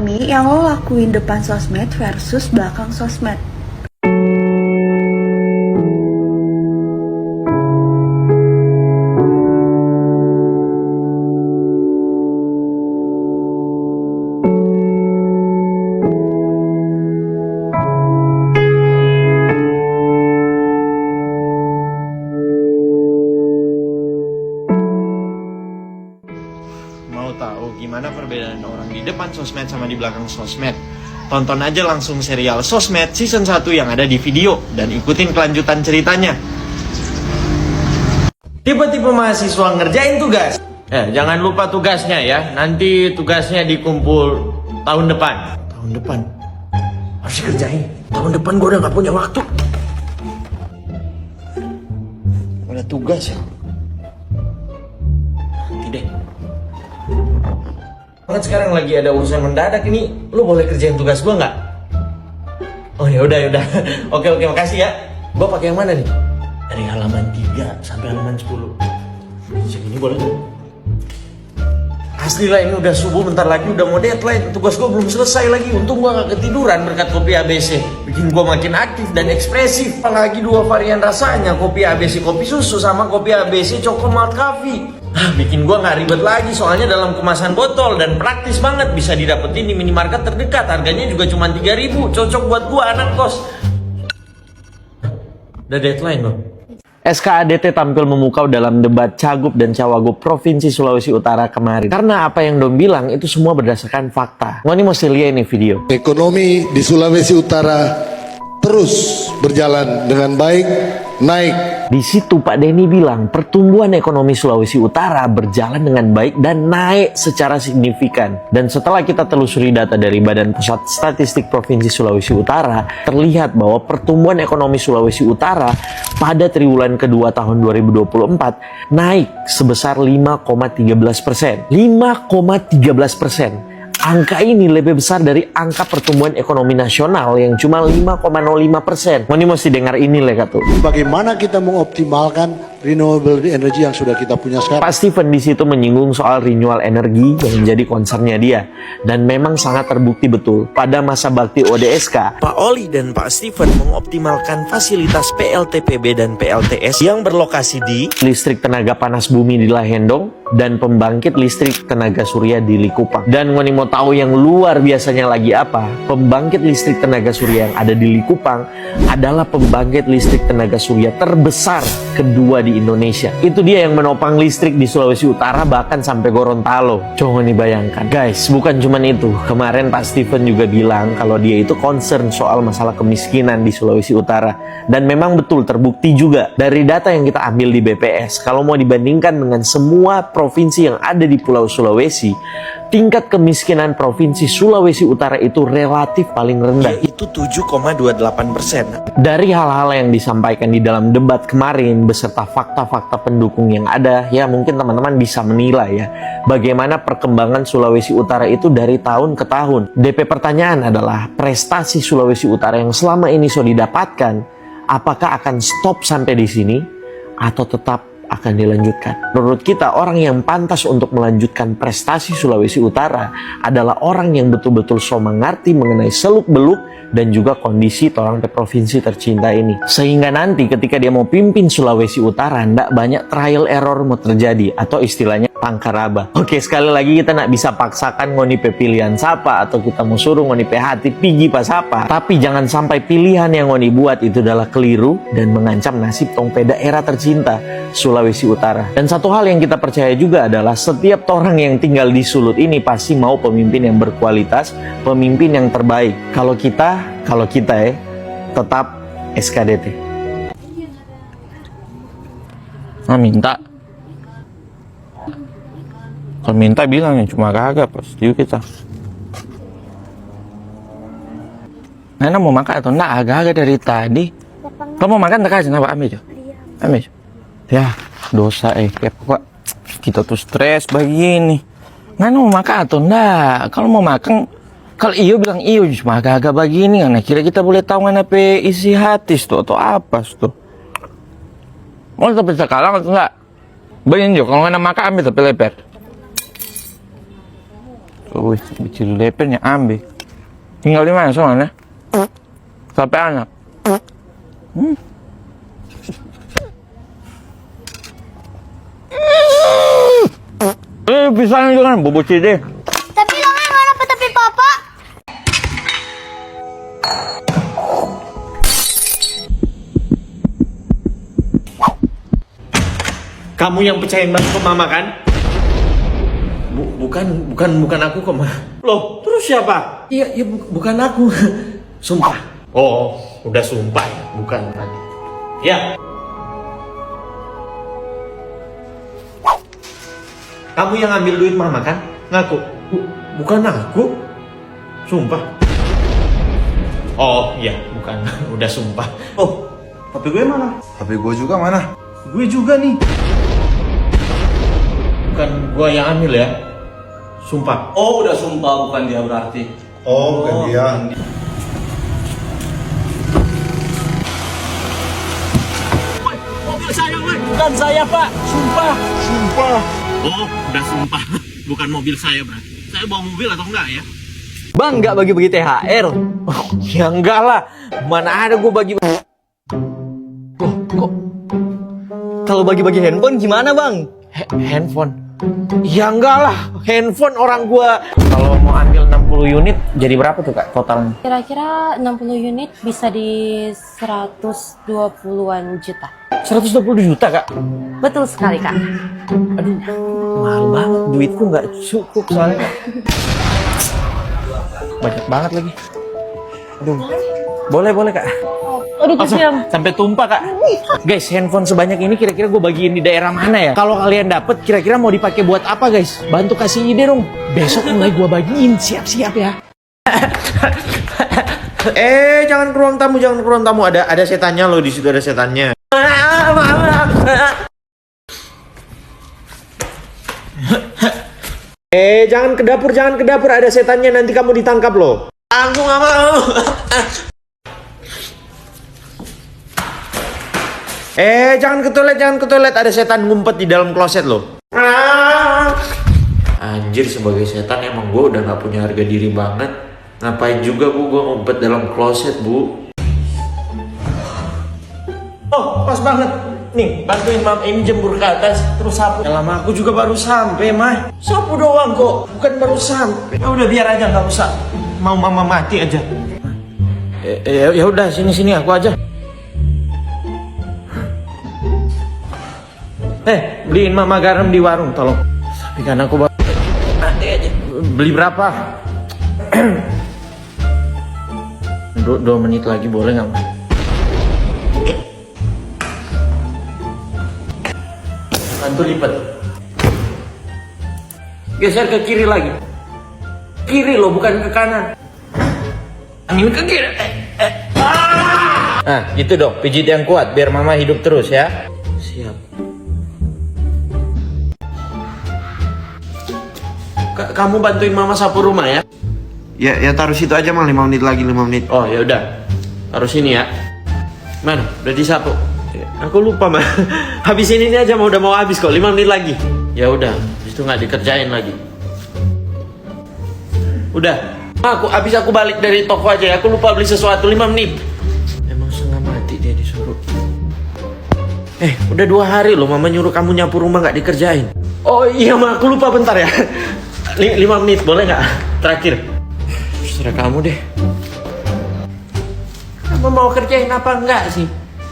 ekonomi yang lo lakuin depan sosmed versus belakang sosmed. Mau tahu gimana perbedaan orang di depan sosmed sama di belakang sosmed? Tonton aja langsung serial Sosmed season 1 yang ada di video dan ikutin kelanjutan ceritanya. Tipe-tipe mahasiswa ngerjain tugas. Jangan lupa tugasnya ya. Nanti tugasnya dikumpul tahun depan. Tahun depan? Harus dikerjain. Tahun depan gue udah gak punya waktu. Ada tugas ya? Nanti deh. Kan sekarang lagi ada urusan mendadak ini, lu boleh kerjain tugas gua nggak? Oh ya udah. Oke, makasih ya. Gua pakai yang mana nih? Dari halaman 3 sampai halaman 10. Segini boleh nggak? Asli lah, ini udah subuh, bentar lagi udah mau deadline. Tugas gua belum selesai lagi. Untung gua nggak ketiduran berkat kopi ABC. Bikin gua makin aktif dan ekspresif. Apalagi 2 varian rasanya, kopi ABC kopi susu sama kopi ABC Choco Malt Coffee. Bikin gua nggak ribet lagi, soalnya dalam kemasan botol dan praktis banget, bisa didapetin di minimarket terdekat. Harganya juga cuma 3.000, cocok buat gua anak kos. Udah deadline loh. SKADT tampil memukau dalam debat Cagup dan Cawagup Provinsi Sulawesi Utara kemarin. Karena apa yang Dom bilang itu semua berdasarkan fakta. Wah, ini mesti lihat ini video. Ekonomi di Sulawesi Utara terus berjalan dengan baik, naik. Di situ Pak Denny bilang pertumbuhan ekonomi Sulawesi Utara berjalan dengan baik dan naik secara signifikan. Dan setelah kita telusuri data dari Badan Pusat Statistik Provinsi Sulawesi Utara, terlihat bahwa pertumbuhan ekonomi Sulawesi Utara pada triwulan kedua tahun 2024 naik sebesar 5,13%. 5,13%. Angka ini lebih besar dari angka pertumbuhan ekonomi nasional yang cuma 5,05%. Ini mesti dengar ini tuh. Bagaimana kita mengoptimalkan renewable energy yang sudah kita punya sekarang? Pak Steven di situ menyinggung soal renewable energy yang menjadi concernnya dia, dan memang sangat terbukti betul pada masa bakti ODSK. Pak Oli dan Pak Steven mengoptimalkan fasilitas PLTPB dan PLTS yang berlokasi di listrik tenaga panas bumi di Lahendong dan pembangkit listrik tenaga surya di Likupang. Dan ngoni mau tahu yang luar biasanya lagi apa? Pembangkit listrik tenaga surya yang ada di Likupang adalah pembangkit listrik tenaga surya terbesar kedua di Indonesia. Itu dia yang menopang listrik di Sulawesi Utara bahkan sampai Gorontalo. Coba nih bayangkan. Guys, bukan cuma itu. Kemarin Pak Steven juga bilang kalau dia itu concern soal masalah kemiskinan di Sulawesi Utara. Dan memang betul terbukti juga dari data yang kita ambil di BPS. Kalau mau dibandingkan dengan semua provinsi yang ada di Pulau Sulawesi, tingkat kemiskinan provinsi Sulawesi Utara itu relatif paling rendah, yaitu 7,28%. Dari hal-hal yang disampaikan di dalam debat kemarin beserta fakta-fakta pendukung yang ada, ya mungkin teman-teman bisa menilai ya bagaimana perkembangan Sulawesi Utara itu dari tahun ke tahun. DP pertanyaan adalah prestasi Sulawesi Utara yang selama ini sudah didapatkan, apakah akan stop sampai di sini atau tetap akan dilanjutkan? Menurut kita, orang yang pantas untuk melanjutkan prestasi Sulawesi Utara adalah orang yang betul-betul so mengerti mengenai seluk-beluk dan juga kondisi orang di provinsi tercinta ini. Sehingga nanti ketika dia mau pimpin Sulawesi Utara, ndak banyak trial error mau terjadi, atau istilahnya tangkaraba. Oke, sekali lagi kita nak bisa paksakan ngoni pilihan siapa, atau kita mau suruh ngoni hati pigi pas apa. Tapi jangan sampai pilihan yang ngoni buat itu adalah keliru dan mengancam nasib tong daerah tercinta Sulawesi Utara. Dan satu hal yang kita percaya juga adalah setiap orang yang tinggal di Sulut ini pasti mau pemimpin yang berkualitas, pemimpin yang terbaik. Kalau kita tetap SKDT. Minta. Kalau minta bilangnya cuma kagak, pasti kita. Nana mau makan atau enggak? Agak-agak dari tadi. Kamu mau makan tak kasih apa ambil aja. Ambil. Ya, dosa kayak pokok kita tuh stres begini. Nana mau makan atau enggak? Kalau mau makan, kalau iyo bilang iyo, cuma agak-agak begini. Nah, kira kita boleh tahu mana isi hati tuh atau apa tuh? Mau tapi sekarang atau enggak? Begini juga, kalau nggak makan ambil tapi leper. Wih, kecil lepernya ambil. Tinggal di mana soalnya? Sampai anak. Pisangnya juga kan bobo deh. Tapi Lama mana tapi Papa? Kamu yang pecahin batu ke mama kan? Bukan aku kok, Ma. Loh, terus siapa? Iya, bukan aku. Sumpah. Oh, udah sumpah ya, bukan tadi. Ya. Kamu yang ambil duit mama kan? Ngaku. Bukan aku. Sumpah. Oh, iya, bukan. Udah sumpah. Oh, HP gue mana? HP gue juga mana? Gue juga nih. Bukan gue yang ambil ya. Sumpah. Oh, udah sumpah, bukan dia berarti. Oh, bukan dia. Mobil saya, woi. Bukan saya, Pak. Sumpah. Oh, udah sumpah. Bukan mobil saya, Bang. Saya bawa mobil atau enggak ya? Bang, nggak bagi-bagi THR. Ya enggak lah. Mana ada gue bagi. Kok? Kalau bagi-bagi handphone gimana, Bang? Handphone. Ya enggak lah. Handphone orang gua. Kalau mau ambil 60 unit jadi berapa tuh, Kak, totalnya? Kira-kira 60 unit bisa di 120-an juta. 120 juta, Kak. Betul sekali, Kak. Aduh, mahal banget. Duitku nggak cukup soalnya. Banyak banget lagi. Aduh. Boleh, Kak. Aduh, kesian. Sampai tumpah, Kak. Guys, handphone sebanyak ini kira-kira gue bagiin di daerah mana ya? Kalau kalian dapet, kira-kira mau dipakai buat apa, guys? Bantu kasih ide dong. Besok mulai gue bagiin. Siap-siap ya. Jangan ke ruang tamu, Ada setannya loh, di situ ada setannya. Jangan ke dapur, ada setannya, nanti kamu ditangkap loh. Aku nggak mau. Jangan ke toilet, ada setan ngumpet di dalam kloset loh. Anjir, sebagai setan emang gue udah gak punya harga diri banget. Ngapain juga gue ngumpet dalam kloset, Bu. Oh, pas banget. Nih, bantuin Mam ini jembur ke atas, terus sapu. Lama aku juga baru sampai, Mah. Sapu doang kok, bukan baru sampai. Udah biar aja, nggak usah. Mau Mama mati aja. Ya udah, sini aku aja. Beliin Mama garam di warung, tolong. Tapi kan aku nanti aja. Beli berapa? 2 menit lagi boleh nggak, Ma? Bantu lipat. Geser ke kiri lagi. Kiri loh, bukan ke kanan. Angin ke kiri. Nah, gitu dong. Pijit yang kuat biar Mama hidup terus ya. Siap. Kamu bantuin Mama sapu rumah ya? Ya taruh situ aja, Mang. 5 menit lagi, 5 menit. Oh, ya udah. Taruh sini ya. Mana? Udah disapu. Aku lupa, Mah. Habisin ini aja, udah mau habis kok. 5 menit lagi. Ya udah, habis itu nggak dikerjain lagi. Udah. Aku balik dari toko aja ya. Aku lupa beli sesuatu. 5 menit. Emang setengah mati dia disuruh. Udah 2 hari loh Mama nyuruh kamu nyapu rumah nggak dikerjain. Oh iya, Ma, aku lupa, bentar ya. 5 menit boleh nggak? Terakhir. Terserah kamu deh. Kamu mau kerjain apa enggak sih?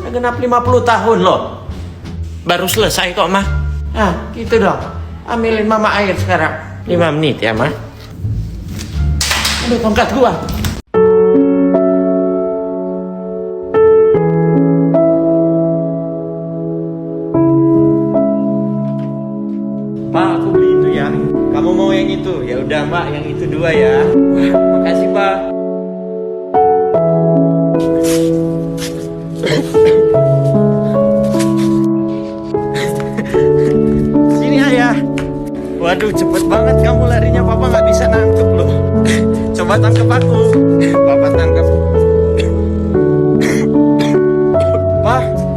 Genap 50 tahun loh. Baru selesai kok, Ma. Nah, gitu dong. Ambilin Mama air sekarang. 5 menit ya, Ma. Aduh, tongkat gua. Ma, aku beli itu ya. Kamu mau yang itu? Ya udah, Mbak, yang itu 2 ya. Wah, makasih, Pak. Sini, Ayah. Waduh, cepet banget kamu larinya. Papa nggak bisa nangkep loh. Coba tangkep aku. Papa tangkep.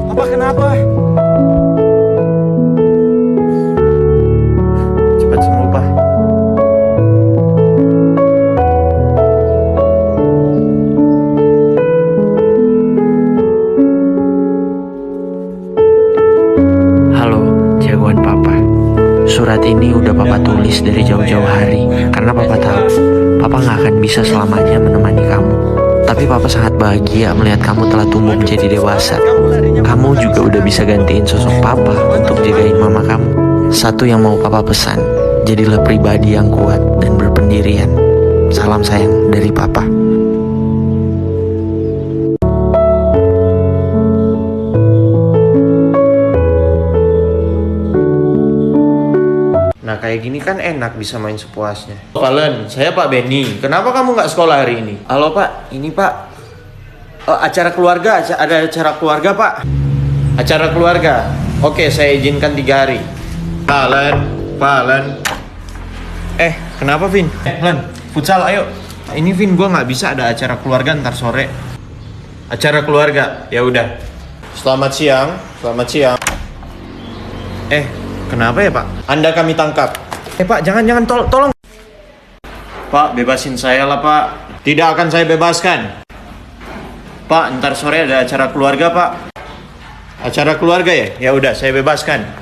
Papa kenapa? Cepat sembuh, Pak. surat ini udah papa tulis dari jauh-jauh hari. Karena papa tahu, papa gak akan bisa selamanya menemani kamu. Tapi papa sangat bahagia melihat kamu telah tumbuh menjadi dewasa. Kamu juga udah bisa gantiin sosok papa untuk jagain mama kamu. Satu yang mau papa pesan, jadilah pribadi yang kuat dan berpendirian. Salam sayang dari papa. Nah kayak gini kan enak bisa main sepuasnya. Valen, saya Pak Benny. Kenapa kamu nggak sekolah hari ini? Halo Pak, ini Pak. Acara keluarga, ada acara keluarga Pak. Acara keluarga. Oke, saya izinkan 3 hari. Valen. Kenapa Vin? Valen, futsal ayo. Ini Vin, gue nggak bisa ada acara keluarga ntar sore. Acara keluarga, ya udah. Selamat siang. Kenapa ya Pak? Anda kami tangkap. Pak, jangan tolong. Pak, bebasin saya lah Pak. Tidak akan saya bebaskan. Pak, ntar sore ada acara keluarga Pak. Acara keluarga ya? Ya udah, saya bebaskan.